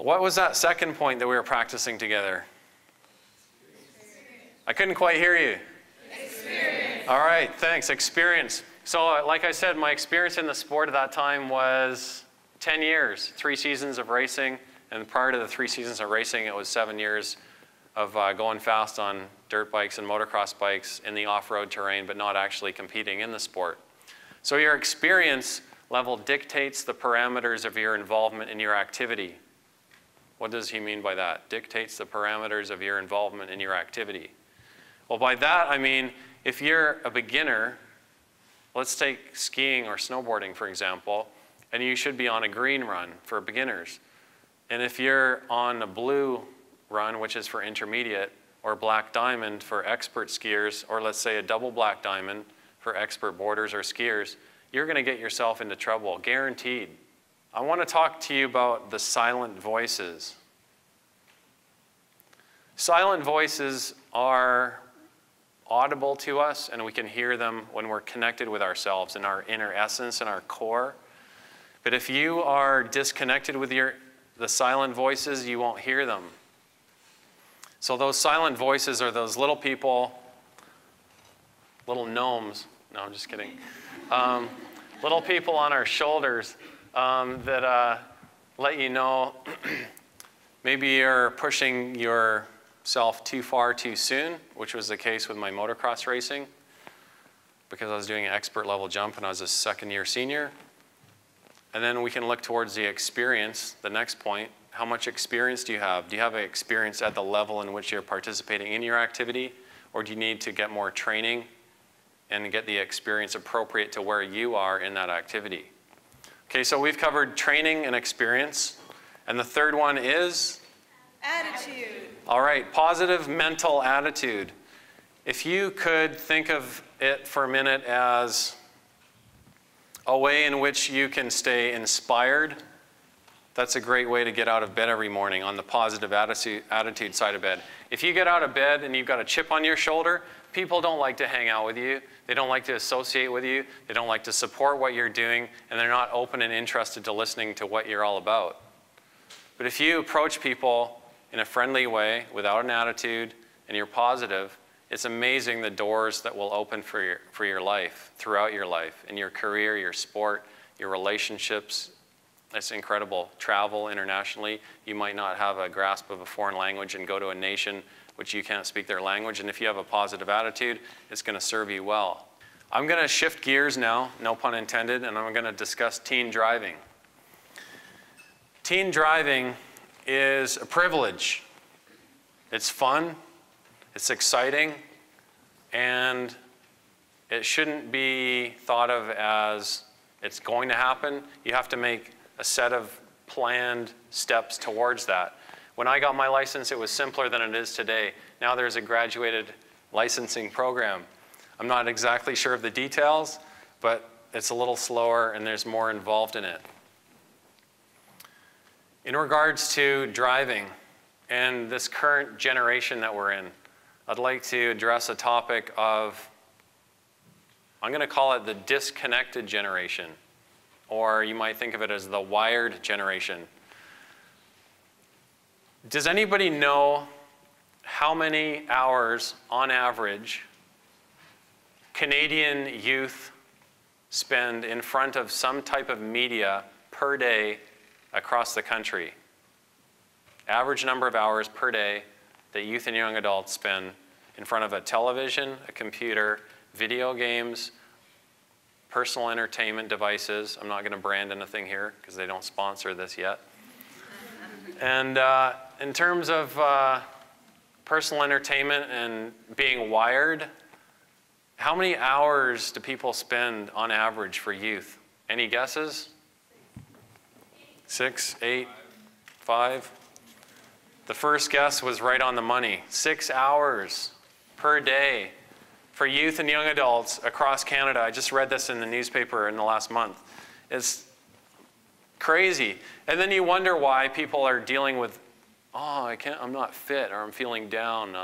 What was that second point that we were practicing together? I couldn't quite hear you. Experience. All right, thanks. Experience. So like I said, my experience in the sport at that time was 10 years, 3 seasons of racing. And prior to the 3 seasons of racing, it was 7 years of going fast on dirt bikes and motocross bikes in the off-road terrain, but not actually competing in the sport. So your experience level dictates the parameters of your involvement in your activity. What does he mean by that? Dictates the parameters of your involvement in your activity. Well, by that, I mean, if you're a beginner, let's take skiing or snowboarding, for example, and you should be on a green run for beginners. And if you're on a blue run, which is for intermediate, or black diamond for expert skiers, or let's say a double black diamond for expert boarders or skiers, you're going to get yourself into trouble, guaranteed. I want to talk to you about the silent voices. Silent voices are audible to us, and we can hear them when we're connected with ourselves in our inner essence and our core. But if you are disconnected with the silent voices, you won't hear them. So those silent voices are those little people, little gnomes. No, I'm just kidding. Little people on our shoulders that let you know maybe you're pushing yourself too far too soon, which was the case with my motocross racing, because I was doing an expert level jump and I was a second-year senior. And then we can look towards the experience, the next point. How much experience do you have? Do you have experience at the level in which you're participating in your activity? Or do you need to get more training and get the experience appropriate to where you are in that activity? Okay, so we've covered training and experience. And the third one is? Attitude. All right, positive mental attitude. If you could think of it for a minute as a way in which you can stay inspired, that's a great way to get out of bed every morning on the positive attitude side of bed. If you get out of bed and you've got a chip on your shoulder, people don't like to hang out with you. They don't like to associate with you. They don't like to support what you're doing, and they're not open and interested to listening to what you're all about. But if you approach people in a friendly way, without an attitude, and you're positive, it's amazing the doors that will open for your life, throughout your life, in your career, your sport, your relationships. It's incredible. Travel internationally. You might not have a grasp of a foreign language and go to a nation which you can't speak their language, and if you have a positive attitude, it's going to serve you well. I'm going to shift gears now, no pun intended, and I'm going to discuss teen driving. Teen driving is a privilege. It's fun. It's exciting, and it shouldn't be thought of as it's going to happen. You have to make a set of planned steps towards that. When I got my license, it was simpler than it is today. Now there's a graduated licensing program. I'm not exactly sure of the details, but it's a little slower and there's more involved in it. In regards to driving and this current generation that we're in, I'd like to address a topic of, I'm going to call it the disconnected generation, or you might think of it as the wired generation. Does anybody know how many hours, on average, Canadian youth spend in front of some type of media per day across the country? Average number of hours per day that youth and young adults spend in front of a television, a computer, video games, personal entertainment devices. I'm not going to brand anything here because they don't sponsor this yet. And in terms of personal entertainment and being wired, how many hours do people spend on average for youth? Any guesses? 6, 8, 5? The first guess was right on the money. 6 hours per day for youth and young adults across Canada. I just read this in the newspaper in the last month. It's crazy. And then you wonder why people are dealing with, oh, I'm not fit, or I'm feeling down,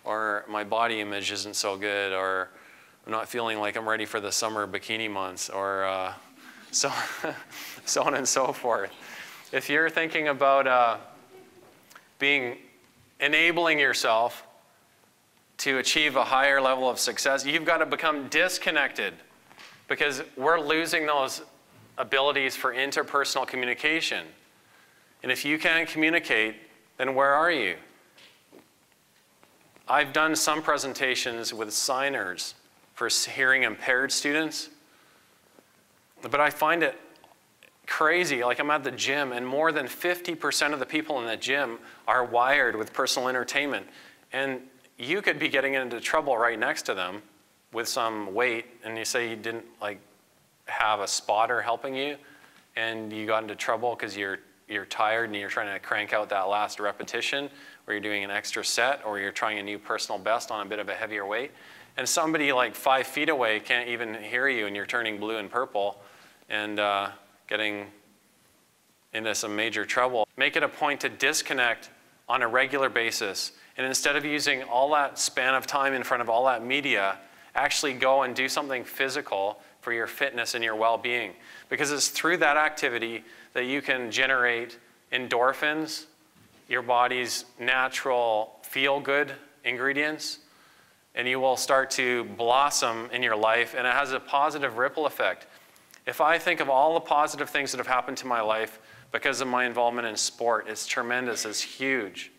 or my body image isn't so good, or I'm not feeling like I'm ready for the summer bikini months, or so on and so forth. if you're thinking about enabling yourself to achieve a higher level of success, you've got to become disconnected, because we're losing those abilities for interpersonal communication. And if you can't communicate, then where are you? I've done some presentations with signers for hearing impaired students, but I find it crazy. Like, I'm at the gym, and more than 50% of the people in the gym are wired with personal entertainment. And you could be getting into trouble right next to them with some weight, and you say you didn't have a spotter helping you, and you got into trouble because you're tired and you're trying to crank out that last repetition, or you're doing an extra set, or you're trying a new personal best on a bit of a heavier weight. And somebody like 5 feet away can't even hear you, and you're turning blue and purple and getting into some major trouble. Make it a point to disconnect on a regular basis. And instead of using all that span of time in front of all that media, actually go and do something physical for your fitness and your well-being. Because it's through that activity that you can generate endorphins, your body's natural feel-good ingredients, and you will start to blossom in your life, and it has a positive ripple effect. If I think of all the positive things that have happened to my life because of my involvement in sport, it's tremendous, it's huge.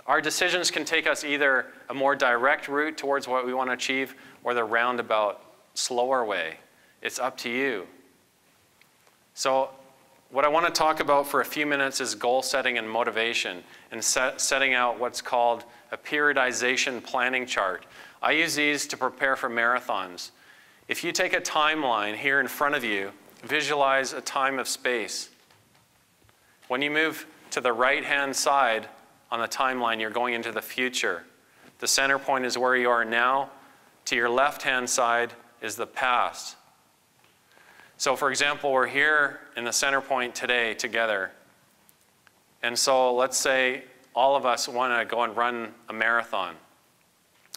Our decisions can take us either a more direct route towards what we want to achieve, or the roundabout, slower way. It's up to you. So what I want to talk about for a few minutes is goal setting and motivation, and setting out what's called a periodization planning chart. I use these to prepare for marathons. If you take a timeline here in front of you, visualize a time of space. When you move to the right-hand side on the timeline, you're going into the future. The center point is where you are now. To your left-hand side is the past. So for example, we're here in the center point today together. And so let's say all of us want to go and run a marathon,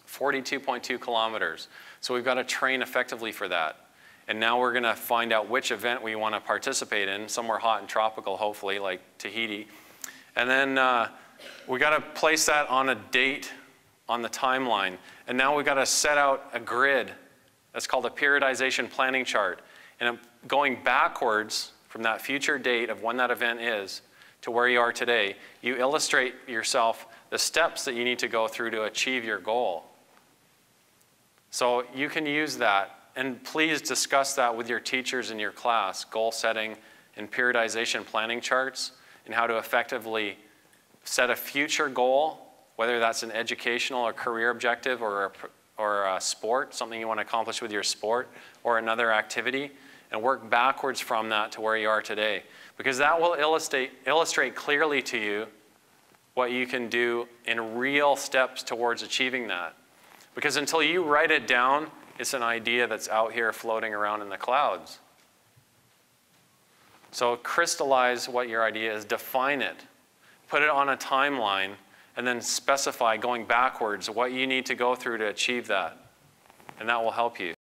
42.2 kilometers. So we've got to train effectively for that. And now we're going to find out which event we want to participate in, somewhere hot and tropical, hopefully, like Tahiti. And then we got to place that on a date on the timeline. And now we've got to set out a grid. That's called a periodization planning chart. And going backwards from that future date of when that event is to where you are today, you illustrate yourself the steps that you need to go through to achieve your goal. So you can use that, and please discuss that with your teachers in your class, goal setting and periodization planning charts, and how to effectively set a future goal, whether that's an educational or career objective, or a sport, something you want to accomplish with your sport, or another activity, and work backwards from that to where you are today. Because that will illustrate clearly to you what you can do in real steps towards achieving that. Because until you write it down, it's an idea that's out here floating around in the clouds. So crystallize what your idea is, define it, put it on a timeline, and then specify, going backwards, what you need to go through to achieve that. And that will help you.